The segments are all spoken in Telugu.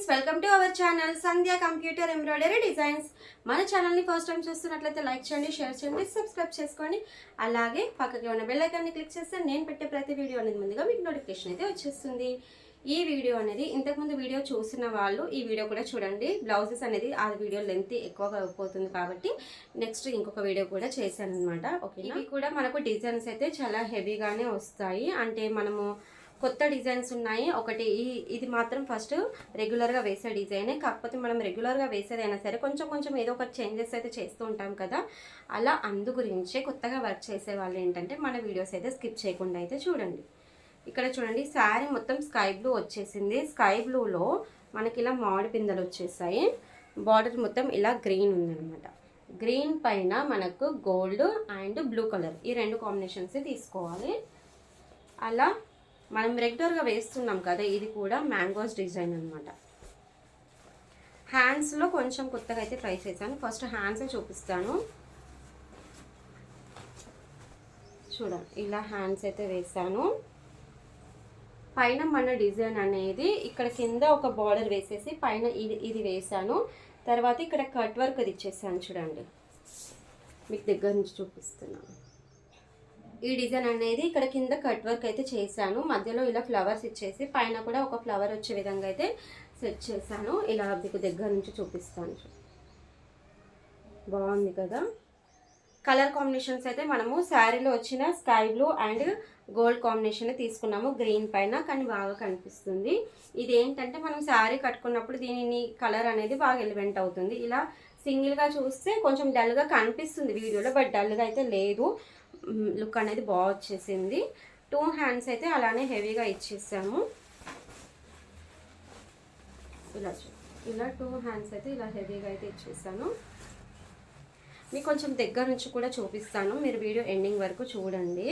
Friends, welcome to our channel Sandhya computer embroidery designs. మన ఛానల్ని ఫస్ట్ టైం చూస్తున్నట్లయితే లైక్ చేయండి, షేర్ చేయండి, సబ్స్క్రైబ్ చేసుకోండి. అలాగే పక్కకి ఉన్న బెల్ ఐకాన్ని క్లిక్ చేస్తే నేను పెట్టే ప్రతి వీడియో అనేది ముందుగా మీకు నోటిఫికేషన్ అయితే వచ్చేస్తుంది. ఈ వీడియో అనేది ఇంతకుముందు వీడియో చూసిన వాళ్ళు ఈ వీడియో కూడా చూడండి. బ్లౌజెస్ అనేది ఆ వీడియో లెంత్ ఎక్కువగా అయిపోతుంది కాబట్టి నెక్స్ట్ ఇంకొక వీడియో కూడా చేశాను అనమాట. ఓకే, ఇవి కూడా మనకు డిజైన్స్ అయితే చాలా హెవీగానే వస్తాయి. అంటే మనము కొత్త డిజైన్స్ ఉన్నాయి. ఒకటి ఇది మాత్రం ఫస్ట్ రెగ్యులర్గా వేసే డిజైనే, కాకపోతే మనం రెగ్యులర్గా వేసేదైనా సరే కొంచెం కొంచెం ఏదో ఒక చేంజెస్ అయితే చేస్తూ ఉంటాం కదా, అలా అందు గురించే కొత్తగా వర్క్ చేసే వాళ్ళు ఏంటంటే మన వీడియోస్ అయితే స్కిప్ చేయకుండా అయితే చూడండి. ఇక్కడ చూడండి, శారీ మొత్తం స్కై బ్లూ వచ్చేసింది. స్కై బ్లూలో మనకి ఇలా మామిడి పిందెలు వచ్చేసాయి. బార్డర్ మొత్తం ఇలా గ్రీన్ ఉందన్నమాట. గ్రీన్ పైన మనకు గోల్డ్ అండ్ బ్లూ కలర్ ఈ రెండు కాంబినేషన్స్ తీసుకోవాలి. అలా మనం రెగ్యులర్గా వేస్తున్నాం కదా, ఇది కూడా మ్యాంగోస్ డిజైన్ అనమాట. హ్యాండ్స్లో కొంచెం కొత్తగా అయితే ట్రై చేశాను. ఫస్ట్ హ్యాండ్స్ చూపిస్తాను. చూడండి, ఇలా హ్యాండ్స్ అయితే వేసాను. పైన మన డిజైన్ అనేది ఇక్కడ కింద ఒక బార్డర్ వేసేసి పైన ఇది వేసాను. తర్వాత ఇక్కడ కట్ వర్క్ అది ఇచ్చేసాను. చూడండి, మీకు దగ్గర నుంచి చూపిస్తున్నాను. ఈ డిజైన్ అనేది ఇక్కడ కింద కట్ వర్క్ అయితే చేశాను. మధ్యలో ఇలా ఫ్లవర్స్ ఇచ్చేసి పైన కూడా ఒక ఫ్లవర్ వచ్చే విధంగా అయితే సెట్ చేశాను. ఇలా మీకు దగ్గర నుంచి చూపిస్తాను. బాగుంది కదా. కలర్ కాంబినేషన్స్ అయితే మనము శారీలో వచ్చిన sky blue and gold combination తీసుకున్నాము గ్రీన్ పైన, కానీ బాగా కనిపిస్తుంది. ఇది ఏంటంటే మనం శారీ కట్టుకున్నప్పుడు దీనిని కలర్ అనేది బాగా ఎలివెంట్ అవుతుంది. ఇలా సింగిల్గా చూస్తే కొంచెం డల్గా కనిపిస్తుంది వీడియోలో, బట్ డల్గా అయితే లేదు. లుక్ అనేది బాగా వచ్చేసింది. 2 హ్యాండ్స్ అయితే అలానే హెవీగా ఇచ్చేసాము. ఇలా 2 హ్యాండ్స్ అయితే ఇలా హెవీగా అయితే ఇచ్చేసాను. మీకు కొంచెం దగ్గర నుంచి కూడా చూపిస్తాను, మీరు వీడియో ఎండింగ్ వరకు చూడండి.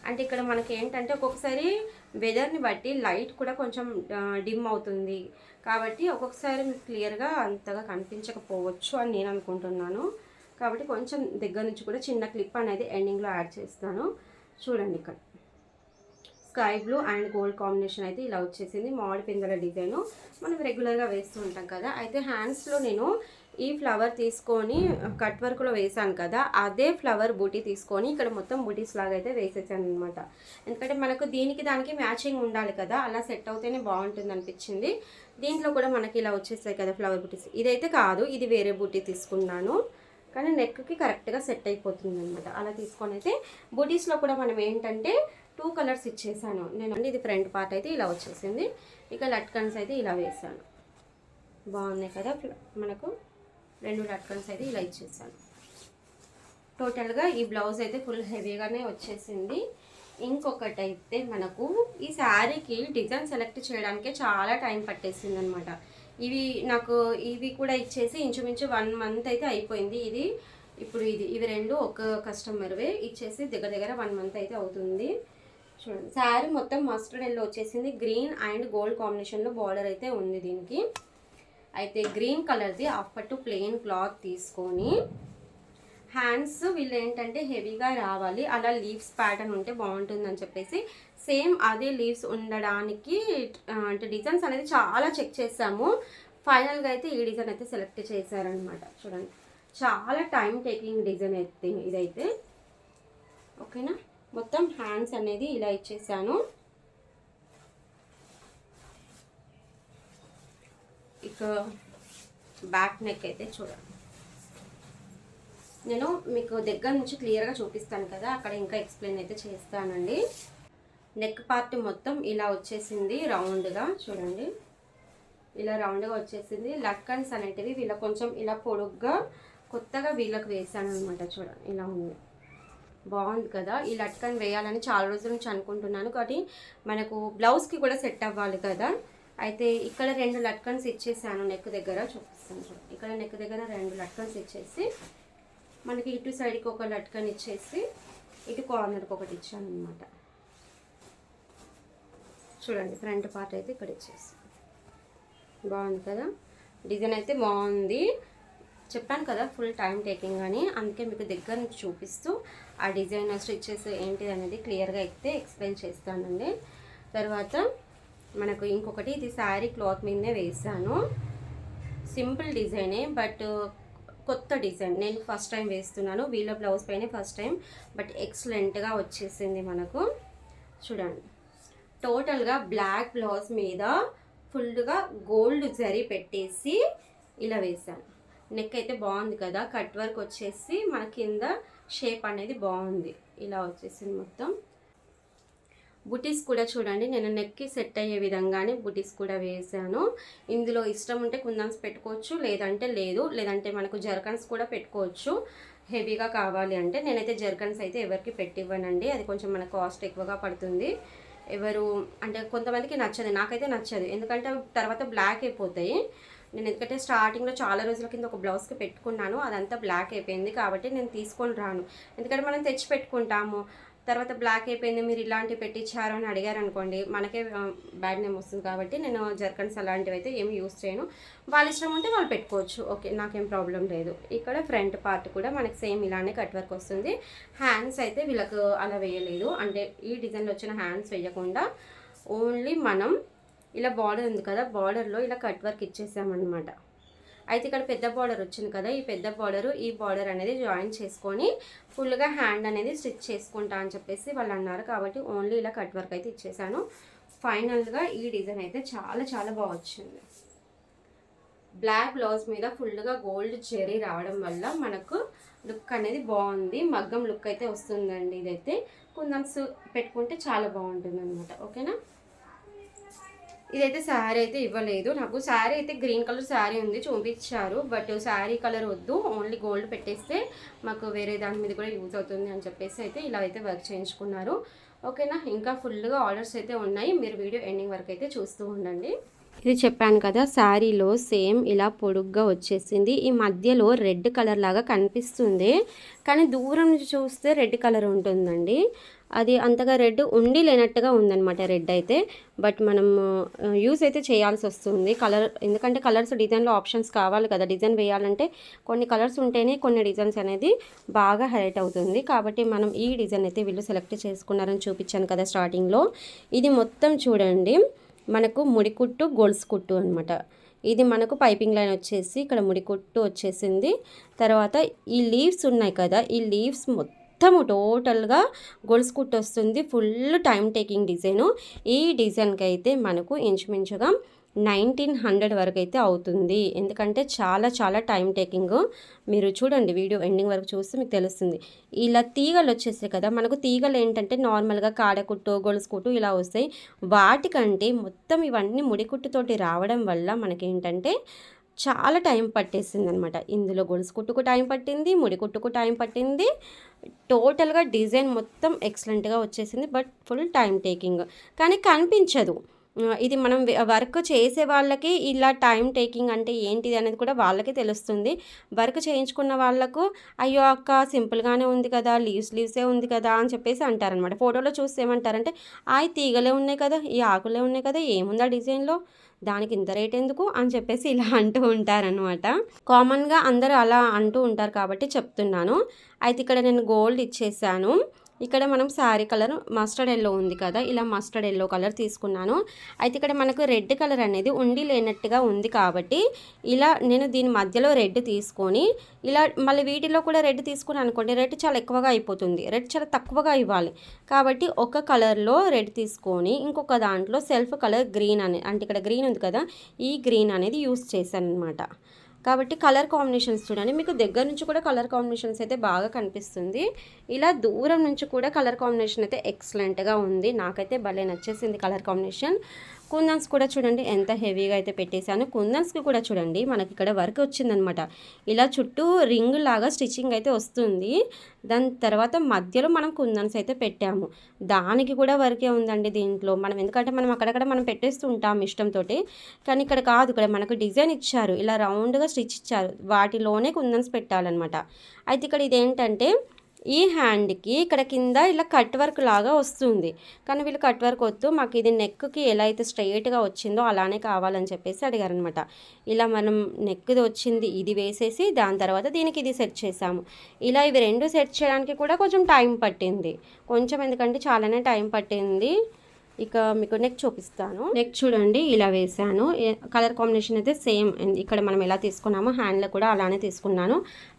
అంటే ఇక్కడ మనకి ఏంటంటే ఒక్కొక్కసారి వెదర్ని బట్టి లైట్ కూడా కొంచెం డిమ్ అవుతుంది కాబట్టి ఒక్కొక్కసారి మీకు క్లియర్గా అంతగా కనిపించకపోవచ్చు అని నేను అనుకుంటున్నాను. కాబట్టి కొంచెం దగ్గర నుంచి కూడా చిన్న క్లిప్ అనేది ఎండింగ్లో యాడ్ చేస్తాను. చూడండి, ఇక్కడ sky blue and gold combination అయితే ఇలా వచ్చేసింది. మామిడి పిందెల డిజైను మనం రెగ్యులర్గా వేస్తూ ఉంటాం కదా. అయితే హ్యాండ్స్లో నేను ఈ ఫ్లవర్ తీసుకొని కట్ వర్క్లో వేసాను కదా, అదే ఫ్లవర్ బూటీ తీసుకొని ఇక్కడ మొత్తం బూటీస్ లాగా అయితే వేసేసాను అనమాట. ఎందుకంటే మనకు దీనికి దానికి మ్యాచింగ్ ఉండాలి కదా, అలా సెట్ అవుతేనే బాగుంటుంది అనిపించింది. దీంట్లో కూడా మనకి ఇలా వచ్చేసాయి కదా ఫ్లవర్ బూటీస్. ఇదైతే కాదు, ఇది వేరే బూటీ తీసుకున్నాను, కానీ నెక్కి కరెక్ట్గా సెట్ అయిపోతుంది అనమాట. అలా తీసుకొని అయితే బూటీస్లో కూడా మనం ఏంటంటే 2 కలర్స్ ఇచ్చేసాను నేను. ఇది ఫ్రంట్ పార్ట్ అయితే ఇలా వచ్చేసింది. ఇక లట్కన్స్ అయితే ఇలా వేసాను. బాగున్నాయి కదా. మనకు 2 లట్కన్స్ అయితే ఇలా ఇచ్చేసాను. టోటల్గా ఈ బ్లౌజ్ అయితే ఫుల్ హెవీగానే వచ్చేసింది. ఇంకొకటి అయితే మనకు ఈ శారీకి డిజైన్ సెలెక్ట్ చేయడానికే చాలా టైం పట్టేసింది అనమాట. ఇవి కూడా ఇచ్చేసి ఇంచుమించు 1 మంత్ అయితే అయిపోయింది. ఇవి 2 ఒక కస్టమర్వే ఇచ్చేసి దగ్గర 1 మంత్ అయితే అవుతుంది. చూడండి, శారీ మొత్తం మస్టర్డ్ ఎల్లో వచ్చేసింది. గ్రీన్ అండ్ గోల్డ్ కాంబినేషన్లో బార్డర్ అయితే ఉంది దీనికి. అయితే గ్రీన్ కలర్ది పట్టు ప్లెయిన్ క్లాత్ తీసుకొని హ్యాండ్స్ వీళ్ళు ఏంటంటే హెవీగా రావాలి, అలా లీవ్స్ ప్యాటర్న్ ఉంటే బాగుంటుందని చెప్పేసి సేమ్ అదే లీవ్స్ ఉండడానికి అంటే డిజైన్స్ అనేది చాలా చెక్ చేసాము. ఫైనల్గా అయితే ఈ డిజైన్ అయితే సెలెక్ట్ చేశారనమాట. చూడండి, చాలా టైం టేకింగ్ డిజైన్ అయితే ఇదైతే. ఓకేనా, మొత్తం హ్యాండ్స్ అనేది ఇలా ఇచ్చేసాను. ఇక బ్యాక్ నెక్ అయితే చూడండి, నేను మీకు దగ్గర నుంచి క్లియర్గా చూపిస్తాను కదా, అక్కడ ఇంకా ఎక్స్ప్లెయిన్ అయితే చేస్తానండి. నెక్ పార్ట్ మొత్తం ఇలా వచ్చేసింది రౌండ్గా. చూడండి, ఇలా రౌండ్గా వచ్చేసింది. లట్కన్స్ అనేటివి వీళ్ళ కొంచెం ఇలా పొడుగ్గా కొత్తగా వీళ్ళకి వేసాను అనమాట. చూడండి, ఇలా ఉంది, బాగుంది కదా. ఈ లట్కన్ వేయాలని చాలా రోజుల నుంచి అనుకుంటున్నాను, కానీ మనకు బ్లౌజ్కి కూడా సెట్ అవ్వాలి కదా. అయితే ఇక్కడ 2 లట్కన్స్ ఇచ్చేసాను నెక్ దగ్గర. చూపిస్తాను చూడండి, ఇక్కడ నెక్ దగ్గర 2 లట్కన్స్ ఇచ్చేసి మనకి ఇటు సైడ్కి ఒక లట్కన్ ఇచ్చేసి ఇటు కార్నర్కి ఒకటి ఇచ్చాను అనమాట. చూడండి, ఫ్రంట్ పార్ట్ అయితే ఇక్కడ ఇచ్చేసి బాగుంది కదా. డిజైన్ అయితే బాగుంది. చెప్పాను కదా ఫుల్ టైం టేకింగ్ అని, అందుకే మీకు దగ్గర నుంచి చూపిస్తూ ఆ డిజైన్ స్టిచెస్ ఏంటిది అనేది క్లియర్గా అయితే ఎక్స్ప్లెయిన్ చేస్తానండి. తర్వాత మనకు ఇంకొకటి ఇది శారీ క్లాత్ మీదనే వేసాను. సింపుల్ డిజైనే బట్ కొత్త డిజైన్. నేను ఫస్ట్ టైం వేస్తున్నాను. వీళ్ళ బ్లౌజ్ పైన ఫస్ట్ టైం, బట్ ఎక్సలెంట్గా వచ్చేసింది మనకు. చూడండి, టోటల్గా బ్లాక్ బ్లౌజ్ మీద ఫుల్గా గోల్డ్ జరీ పెట్టేసి ఇలా వేసాను. నెక్ అయితే బాగుంది కదా, కట్ వర్క్ వచ్చేసి మన కింద షేప్ అనేది బాగుంది. ఇలా వచ్చేసింది మొత్తం. బుటీస్ కూడా చూడండి, నేను నెక్కి సెట్ అయ్యే విధంగానే బుటీస్ కూడా వేసాను. ఇందులో ఇష్టం ఉంటే కుందన్స్ పెట్టుకోవచ్చు, లేదంటే లేదు. లేదంటే మనకు జర్కన్స్ కూడా పెట్టుకోవచ్చు హెవీగా కావాలి అంటే. నేనైతే జర్కన్స్ అయితే ఎవరికి పెట్టివ్వనండి, అది కొంచెం మన కాస్ట్ ఎక్కువగా పడుతుంది. ఎవరు అంటే కొంతమందికి నచ్చదు, నాకైతే నచ్చదు. ఎందుకంటే తర్వాత బ్లాక్ అయిపోతాయి. నేను ఎందుకంటే స్టార్టింగ్లో చాలా రోజుల కింద ఒక బ్లౌజ్కి పెట్టుకున్నాను, అదంతా బ్లాక్ అయిపోయింది. కాబట్టి నేను తీసుకొని రాను. ఎందుకంటే మనం తెచ్చి పెట్టుకుంటాము, తర్వాత బ్లాక్ అయిపోయింది మీరు ఇలాంటివి పెట్టించారు అని అడిగారు అనుకోండి, మనకే బ్యాడ్ నేమ్ వస్తుంది. కాబట్టి నేను జర్కన్స్ అలాంటివి అయితే ఏమి యూస్ చేయను. వాళ్ళ ఇష్టం ఉంటే వాళ్ళు పెట్టుకోవచ్చు, ఓకే, నాకేం ప్రాబ్లం లేదు. ఇక్కడ ఫ్రంట్ పార్ట్ కూడా మనకి సేమ్ ఇలానే కట్ వర్క్ వస్తుంది. హ్యాండ్స్ అయితే వీళ్ళకు అలా వేయలేదు, అంటే ఈ డిజైన్లో వచ్చిన హ్యాండ్స్ వేయకుండా ఓన్లీ మనం ఇలా బార్డర్ ఉంది కదా, బార్డర్లో ఇలా కట్ వర్క్ ఇచ్చేసామన్నమాట. అయితే ఇక్కడ పెద్ద బార్డర్ వచ్చింది కదా, ఈ పెద్ద బార్డరు ఈ బార్డర్ అనేది జాయిన్ చేసుకొని ఫుల్గా హ్యాండ్ అనేది స్టిచ్ చేసుకుంటా అని చెప్పేసి వాళ్ళు అన్నారు. కాబట్టి ఓన్లీ ఇలా కట్ వర్క్ అయితే ఇచ్చేసాను. ఫైనల్గా ఈ డిజైన్ అయితే చాలా చాలా బాగా వచ్చింది. బ్లాక్ బ్లౌజ్ మీద ఫుల్గా గోల్డ్ జెరీ రావడం వల్ల మనకు లుక్ అనేది బాగుంది. మగ్గం లుక్ అయితే వస్తుందండి. ఇదైతే కుందన్స్ పెట్టుకుంటే చాలా బాగుంటుంది అనమాట. ఓకేనా, ఇదైతే శారీ అయితే ఇవ్వలేదు నాకు. శారీ అయితే గ్రీన్ కలర్ శారీ ఉంది, చూపించారు. బట్ శారీ కలర్ వద్దు, ఓన్లీ గోల్డ్ పెట్టేస్తే మాకు వేరే దాని మీద కూడా యూజ్ అవుతుంది అని చెప్పేసి అయితే ఇలా అయితే వర్క్ చేయించుకున్నారు. ఓకేనా, ఇంకా ఫుల్గా ఆర్డర్స్ అయితే ఉన్నాయి. మీరు వీడియో ఎండింగ్ వరకు అయితే చూస్తూ ఉండండి. ఇది చెప్పాను కదా, శారీలో సేమ్ ఇలా పొడుగ్గా వచ్చేసింది. ఈ మధ్యలో రెడ్ కలర్ లాగా కనిపిస్తుంది, కానీ దూరం నుంచి చూస్తే రెడ్ కలర్ ఉంటుందండి. అది అంతగా రెడ్ ఉండి లేనట్టుగా ఉందన్నమాట రెడ్ అయితే. బట్ మనం యూస్ అయితే చేయాల్సి వస్తుంది కలర్, ఎందుకంటే కలర్స్ డిజైన్లో ఆప్షన్స్ కావాలి కదా. డిజైన్ వేయాలంటే కొన్ని కలర్స్ ఉంటేనే కొన్ని డిజైన్స్ అనేది బాగా హైలైట్ అవుతుంది. కాబట్టి మనం ఈ డిజైన్ అయితే వీళ్ళు సెలెక్ట్ చేసుకున్నారని చూపించాను కదా స్టార్టింగ్లో. ఇది మొత్తం చూడండి, మనకు ముడికుట్టు గొలుసు కుట్టు అనమాట. ఇది మనకు పైపింగ్ లైన్ వచ్చేసి ఇక్కడ ముడికుట్టు వచ్చేసింది. తర్వాత ఈ లీవ్స్ ఉన్నాయి కదా, ఈ లీవ్స్ మొత్తము టోటల్గా గొలుసు కుట్టు వస్తుంది. Full time taking design. ఈ డిజైన్కి అయితే మనకు ఇంచుమించుగా 1900 వరకు అయితే అవుతుంది. ఎందుకంటే చాలా చాలా టైం టేకింగ్. మీరు చూడండి, వీడియో ఎండింగ్ వరకు చూస్తే మీకు తెలుస్తుంది. ఇలా తీగలు వచ్చేసాయి కదా, మనకు తీగలు ఏంటంటే నార్మల్గా కాడకుట్టు గొలుసు కుట్టు ఇలా వస్తాయి. వాటికంటే మొత్తం ఇవన్నీ ముడికుట్టుతోటి రావడం వల్ల మనకేంటంటే చాలా టైం పట్టేసింది అనమాట. ఇందులో గొలుసు కుట్టుకు టైం పట్టింది, ముడికుట్టుకు టైం పట్టింది. టోటల్గా డిజైన్ మొత్తం ఎక్సలెంట్గా వచ్చేసింది. బట్ ఫుల్ టైం టేకింగ్, కానీ కనిపించదు. ఇది మనం వర్క్ చేసే వాళ్ళకి ఇలా టైం టేకింగ్ అంటే ఏంటిది అనేది కూడా వాళ్ళకే తెలుస్తుంది. వర్క్ చేయించుకున్న వాళ్ళకు అయ్యో అక్క సింపుల్గానే ఉంది కదా, లీవ్సే ఉంది కదా అని చెప్పేసి అంటారనమాట. ఫోటోలో చూస్తే ఏమంటారంటే తీగలే ఉన్నాయి కదా, ఈ ఆకులే ఉన్నాయి కదా, ఏముందా డిజైన్లో, దానికి ఇంత రేట్ ఎందుకు అని చెప్పేసి ఇలా అంటూ ఉంటారనమాట. కామన్గా అందరూ అలా అంటూ ఉంటారు కాబట్టి చెప్తున్నాను. అయితే ఇక్కడ నేను గోల్డ్ ఇచ్చేసాను. ఇక్కడ మనం శారీ కలర్ మస్టర్డ్ ఎల్లో ఉంది కదా, ఇలా మస్టర్డ్ ఎల్లో కలర్ తీసుకున్నాను. అయితే ఇక్కడ మనకు రెడ్ కలర్ అనేది ఉండి లేనట్టుగా ఉంది కాబట్టి ఇలా నేను దీని మధ్యలో రెడ్ తీసుకొని ఇలా మళ్ళీ వీటిలో కూడా రెడ్ తీసుకుని అనుకోండి, రెడ్ చాలా ఎక్కువగా అయిపోతుంది. రెడ్ చాలా తక్కువగా ఇవ్వాలి. కాబట్టి ఒక కలర్లో రెడ్ తీసుకొని ఇంకొక దాంట్లో సెల్ఫ్ కలర్ గ్రీన్ అంటే ఇక్కడ గ్రీన్ ఉంది కదా, ఈ గ్రీన్ అనేది యూస్ చేశాను అనమాట. కాబట్టి కలర్ కాంబినేషన్స్ చూడండి, మీకు దగ్గర నుంచి కూడా కలర్ కాంబినేషన్స్ అయితే బాగా కనిపిస్తుంది. ఇలా దూరం నుంచి కూడా కలర్ కాంబినేషన్ అయితే ఎక్సలెంట్గా ఉంది. నాకైతే భలే నచ్చేసింది కలర్ కాంబినేషన్. కుందన్స్ కూడా చూడండి ఎంత హెవీగా అయితే పెట్టేశాను. కుందన్స్కి కూడా చూడండి మనకి ఇక్కడ వర్క్ వచ్చిందనమాట. ఇలా చుట్టూ రింగ్ లాగా స్టిచ్చింగ్ అయితే వస్తుంది. దాని తర్వాత మధ్యలో మనం కుందన్స్ అయితే పెట్టాము. దానికి కూడా వర్కే ఉందండి దీంట్లో. మనం ఎందుకంటే మనం అక్కడక్కడ మనం పెట్టేస్తూ ఉంటాం ఇష్టంతో, కానీ ఇక్కడ కాదు. ఇక్కడ మనకు డిజైన్ ఇచ్చారు, ఇలా రౌండ్గా స్టిచ్ ఇచ్చారు, వాటిలోనే కుందన్స్ పెట్టాలన్నమాట. అయితే ఇక్కడ ఇదేంటంటే ఈ హ్యాండ్కి ఇక్కడ కింద ఇలా కట్ వర్క్ లాగా వస్తుంది, కానీ వీళ్ళు కట్ వర్క్ వద్దు, మాకు ఇది నెక్కి ఎలా అయితే స్ట్రైట్గా వచ్చిందో అలానే కావాలని చెప్పేసి అడిగారనమాట. ఇలా మనం నెక్ది వచ్చింది ఇది వేసేసి దాని తర్వాత దీనికి ఇది సెట్ చేసాము. ఇలా ఇవి రెండు సెట్ చేయడానికి కూడా కొంచెం టైం పట్టింది, కొంచెం ఎందుకంటే చాలానే టైం పట్టింది. ఇక మీకు నెక్ చూపిస్తాను. నెక్ చూడండి ఇలా వేసాను. కలర్ కాంబినేషన్ అయితే సేమ్ ఇక్కడ మనం ఎలా తీసుకున్నామో హ్యాండ్లో కూడా అలానే తీసుకున్నాను.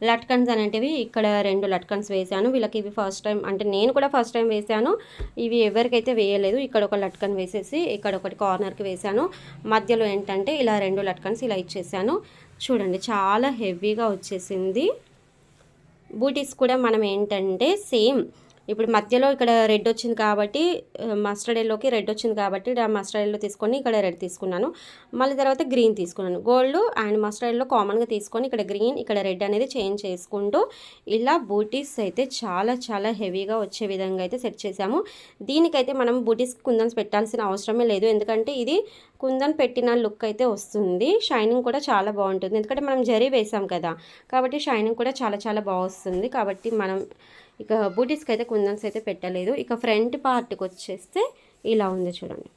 లట్కన్స్ అనేటివి ఇక్కడ 2 లట్కన్స్ వేసాను. వీళ్ళకి ఇవి ఫస్ట్ టైం, అంటే నేను కూడా ఫస్ట్ టైం వేసాను. ఇవి ఎవరికైతే వేయలేదు. ఇక్కడ ఒక లట్కన్ వేసేసి ఇక్కడ ఒకటి కార్నర్కి వేసాను. మధ్యలో ఏంటంటే ఇలా 2 లట్కన్స్ ఇలా ఇచ్చేసాను. చూడండి చాలా హెవీగా వచ్చేసింది. బూటీస్ కూడా మనం ఏంటంటే సేమ్ ఇప్పుడు మధ్యలో ఇక్కడ రెడ్ వచ్చింది కాబట్టి మస్టర్డ్ ఎల్లోకి రెడ్ వచ్చింది కాబట్టి మస్టర్డ్ ఎల్లో తీసుకొని ఇక్కడ రెడ్ తీసుకున్నాను. మళ్ళీ తర్వాత గ్రీన్ తీసుకున్నాను. గోల్డ్ అండ్ మస్టర్డ్ ఎల్లో కామన్గా తీసుకొని ఇక్కడ గ్రీన్ ఇక్కడ రెడ్ అనేది చేంజ్ చేసుకుంటూ ఇలా బూటీస్ అయితే చాలా చాలా హెవీగా వచ్చే విధంగా అయితే సెట్ చేసాము. దీనికైతే మనం బూటీస్కి కుందన్స్ పెట్టాల్సిన అవసరమే లేదు. ఎందుకంటే ఇది కుందన్ పెట్టిన లుక్ అయితే వస్తుంది. షైనింగ్ కూడా చాలా బాగుంటుంది. ఎందుకంటే మనం జరీ వేసాం కదా కాబట్టి షైనింగ్ కూడా చాలా చాలా బాగా వస్తుంది. కాబట్టి మనం ఇక బూటీస్కి అయితే కుందన్స్ అయితే పెట్టలేదు. ఇక ఫ్రంట్ పార్ట్కి వచ్చేస్తే ఇలా ఉంది చూడండి.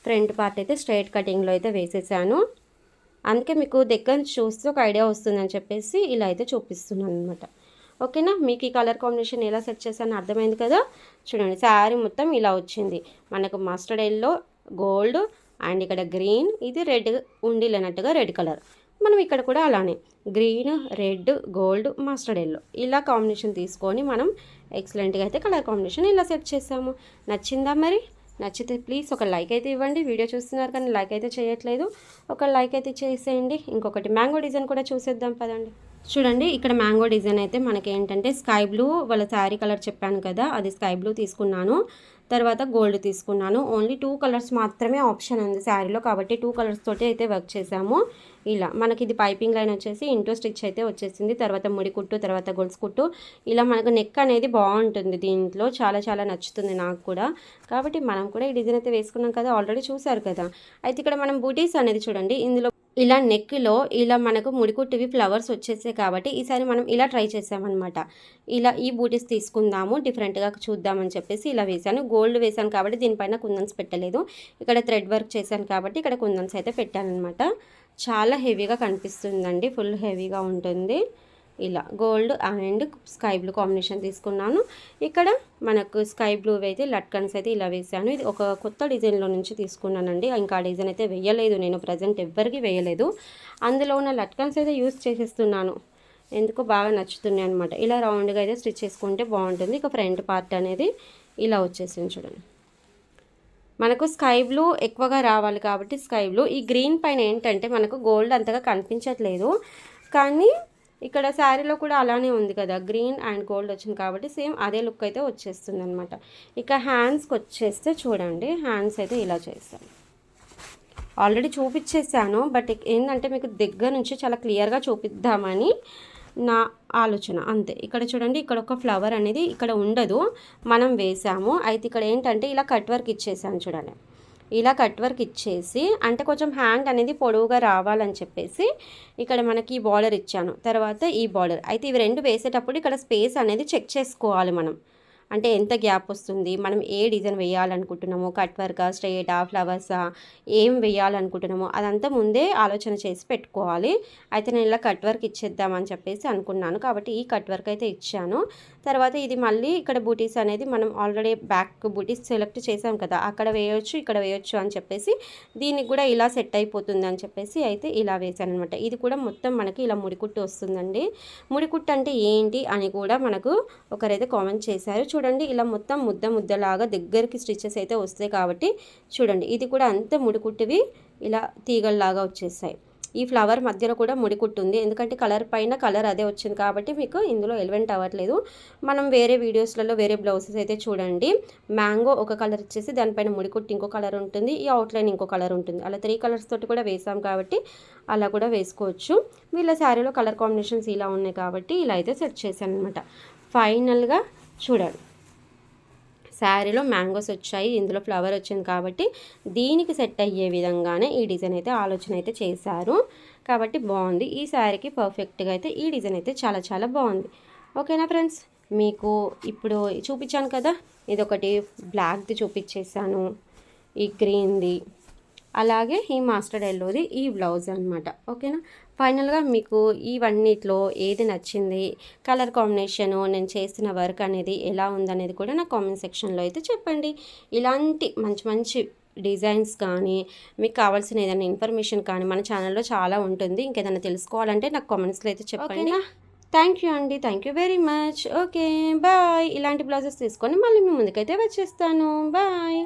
ఫ్రంట్ పార్ట్ అయితే స్ట్రైట్ కటింగ్లో అయితే వేసేసాను. అందుకే మీకు దగ్గర నుంచి చూస్తే ఒక ఐడియా వస్తుందని చెప్పేసి ఇలా అయితే చూపిస్తున్నాను అనమాట. ఓకేనా, మీకు ఈ కలర్ కాంబినేషన్ ఎలా సెట్ చేశానో అర్థమైంది కదా. చూడండి శారీ మొత్తం ఇలా వచ్చింది. మనకు మస్టర్డ్ ఎల్లో, గోల్డ్ అండ్ ఇక్కడ గ్రీన్, ఇది రెడ్ ఉండి లేనట్టుగా రెడ్ కలర్. మనం ఇక్కడ కూడా అలానే green, red, gold, mustard yellow ఇలా కాంబినేషన్ తీసుకొని మనం ఎక్సలెంట్గా అయితే కలర్ కాంబినేషన్ ఇలా సెట్ చేసాము. నచ్చిందా మరి? నచ్చితే ప్లీజ్ ఒక లైక్ అయితే ఇవ్వండి. వీడియో చూస్తున్నారు కానీ లైక్ అయితే చేయట్లేదు, ఒక లైక్ అయితే చేసేయండి. ఇంకొకటి మ్యాంగో డిజైన్ కూడా చూసేద్దాం పదండి. చూడండి ఇక్కడ మ్యాంగో డిజైన్ అయితే మనకి ఏంటంటే స్కై బ్లూ, వాళ్ళ శారీ కలర్ చెప్పాను కదా అది స్కై బ్లూ తీసుకున్నాను. తర్వాత గోల్డ్ తీసుకున్నాను. ఓన్లీ 2 కలర్స్ మాత్రమే ఆప్షన్ ఉంది శారీలో కాబట్టి 2 కలర్స్ తోటి అయితే వర్క్ చేసాము. ఇలా మనకి ఇది పైపింగ్ లైన్ వచ్చేసి ఇంటూ స్టిచ్ అయితే వచ్చేసింది. తర్వాత ముడి కుట్టు, తర్వాత గొలుసు కుట్టు, ఇలా మనకు నెక్ అనేది బాగుంటుంది. దీంట్లో చాలా చాలా నచ్చుతుంది నాకు కూడా. కాబట్టి మనం కూడా ఈ డిజైన్ అయితే వేసుకున్నాం కదా, ఆల్రెడీ చూసారు కదా. అయితే ఇక్కడ మనం బూటీస్ అనేది చూడండి, ఇందులో ఇలా నెక్లో ఇలా మనకు ముడికుట్టివి ఫ్లవర్స్ వచ్చేసాయి కాబట్టి ఈసారి మనం ఇలా ట్రై చేసామన్నమాట. ఇలా ఈ బూటీస్ తీసుకుందాము, డిఫరెంట్గా చూద్దామని చెప్పేసి ఇలా వేసాను. గోల్డ్ వేసాను కాబట్టి దీనిపైన కుందన్స్ పెట్టలేదు. ఇక్కడ థ్రెడ్ వర్క్ చేశాను కాబట్టి ఇక్కడ కుందన్స్ అయితే పెట్టాను అనమాట. చాలా హెవీగా కనిపిస్తుందండి, ఫుల్ హెవీగా ఉంటుంది. ఇలా gold and sky blue combination తీసుకున్నాను. ఇక్కడ మనకు స్కై బ్లూ అయితే లట్కన్స్ అయితే ఇలా వేసాను. ఇది ఒక కొత్త డిజైన్లో నుంచి తీసుకున్నానండి. ఇంకా ఆ డిజైన్ అయితే వేయలేదు నేను, ప్రజెంట్ ఎవ్వరికి వేయలేదు. అందులో ఉన్న లట్కన్స్ అయితే యూస్ చేసేస్తున్నాను, ఎందుకో బాగా నచ్చుతున్నాయి అనమాట. ఇలా రౌండ్గా అయితే స్టిచ్ చేసుకుంటే బాగుంటుంది. ఇక ఫ్రంట్ పార్ట్ అనేది ఇలా వచ్చేసింది చూడండి. మనకు స్కై బ్లూ ఎక్కువగా రావాలి కాబట్టి స్కై బ్లూ. ఈ గ్రీన్ పైన ఏంటంటే మనకు గోల్డ్ అంతగా కనిపించట్లేదు, కానీ ఇక్కడ శారీలో కూడా అలానే ఉంది కదా, గ్రీన్ అండ్ గోల్డ్ వచ్చింది కాబట్టి సేమ్ అదే లుక్ అయితే వచ్చేస్తుంది అనమాట. ఇక హ్యాండ్స్కి వచ్చేస్తే చూడండి, హ్యాండ్స్ అయితే ఇలా చేస్తాను. ఆల్రెడీ చూపించేసాను, బట్ ఏంటంటే మీకు దగ్గర నుంచి చాలా క్లియర్గా చూపిద్దామని నా ఆలోచన అంతే. ఇక్కడ చూడండి, ఇక్కడ ఒక ఫ్లవర్ అనేది ఇక్కడ ఉండదు, మనం వేసాము. అయితే ఇక్కడ ఏంటంటే ఇలా కట్ వర్క్ ఇచ్చేసాను చూడండి. ఇలా కట్ వర్క్ ఇచ్చేసి అంటే కొంచెం హ్యాండ్ అనేది పొడవుగా రావాలని చెప్పేసి ఇక్కడ మనకి ఈ బార్డర్ ఇచ్చాను. తర్వాత ఈ బార్డర్ అయితే ఇవి 2 వేసేటప్పుడు ఇక్కడ స్పేస్ అనేది చెక్ చేసుకోవాలి మనం. అంటే ఎంత గ్యాప్ వస్తుంది, మనం ఏ డిజైన్ వేయాలనుకుంటున్నామో, కట్ వర్కా, స్ట్రైటా, ఫ్లవర్సా, ఏం వేయాలనుకుంటున్నామో అదంతా ముందే ఆలోచన చేసి పెట్టుకోవాలి. అయితే నేను ఇలా కట్ వర్క్ ఇచ్చేద్దామని చెప్పేసి అనుకున్నాను కాబట్టి ఈ కట్ వర్క్ అయితే ఇచ్చాను. తర్వాత ఇది మళ్ళీ ఇక్కడ బూటీస్ అనేది మనం ఆల్రెడీ బ్యాక్ బూటీస్ సెలెక్ట్ చేసాం కదా, అక్కడ వేయొచ్చు ఇక్కడ వేయొచ్చు అని చెప్పేసి దీనికి కూడా ఇలా సెట్ అయిపోతుంది అని చెప్పేసి అయితే ఇలా వేసాను అనమాట. ఇది కూడా మొత్తం మనకి ఇలా ముడికుట్టు వస్తుందండి. ముడికుట్టు అంటే ఏంటి అని కూడా మనకు ఒకరైతే కామెంట్ చేశారు. చూడండి ఇలా మొత్తం ముద్దలాగా దగ్గరికి స్టిచెస్ అయితే వస్తాయి కాబట్టి చూడండి ఇది కూడా అంతే ముడికుట్టివి ఇలా తీగల్లాగా వచ్చేసాయి. ఈ ఫ్లవర్ మధ్యలో కూడా ముడికుట్టు ఉంది, ఎందుకంటే కలర్ పైన కలర్ అదే వచ్చింది కాబట్టి మీకు ఇందులో ఎలివెంట్ అవ్వట్లేదు. మనం వేరే వీడియోస్లలో వేరే బ్లౌజెస్ అయితే చూడండి, మ్యాంగో ఒక కలర్ ఇచ్చేసి దానిపైన ముడికుట్టు ఇంకో కలర్ ఉంటుంది, ఈ అవుట్లైన్ ఇంకో కలర్ ఉంటుంది. అలా 3 కలర్స్ తోటి కూడా వేసాం కాబట్టి అలా కూడా వేసుకోవచ్చు. వీళ్ళ శారీలో కలర్ కాంబినేషన్స్ ఇలా ఉన్నాయి కాబట్టి ఇలా అయితే సెట్ చేశాను అనమాట. ఫైనల్గా చూడండి, శారీలో మ్యాంగోస్ వచ్చాయి, ఇందులో ఫ్లవర్ వచ్చింది కాబట్టి దీనికి సెట్ అయ్యే విధంగానే ఈ డిజైన్ అయితే ఆలోచన అయితే చేశారు కాబట్టి బాగుంది. ఈ శారీకి పర్ఫెక్ట్గా అయితే ఈ డిజైన్ అయితే చాలా చాలా బాగుంది. ఓకేనా ఫ్రెండ్స్, మీకు ఇప్పుడు చూపించాను కదా, ఇదొకటి బ్లాక్ది చూపించేసాను, ఈ గ్రీన్ది, అలాగే ఈ మాస్టర్డ్ ఎల్లోది ఈ బ్లౌజ్ అనమాట. ఓకేనా. ఫైనల్గా మీకు ఇవన్నిట్లో ఏది నచ్చింది, కలర్ కాంబినేషను, నేను చేసిన వర్క్ అనేది ఎలా ఉందనేది కూడా నా కామెంట్ సెక్షన్లో అయితే చెప్పండి. ఇలాంటి మంచి మంచి డిజైన్స్ కానీ, మీకు కావాల్సిన ఏదైనా ఇన్ఫర్మేషన్ కానీ మన ఛానల్లో చాలా ఉంటుంది. ఇంకేదైనా తెలుసుకోవాలంటే నాకు కామెంట్స్లో అయితే చెప్పండి. థ్యాంక్ యూ అండి. Thank you very much. Okay bye. ఇలాంటి బ్లౌజెస్ తీసుకొని మళ్ళీ మీ ముందుకైతే వచ్చేస్తాను. బాయ్.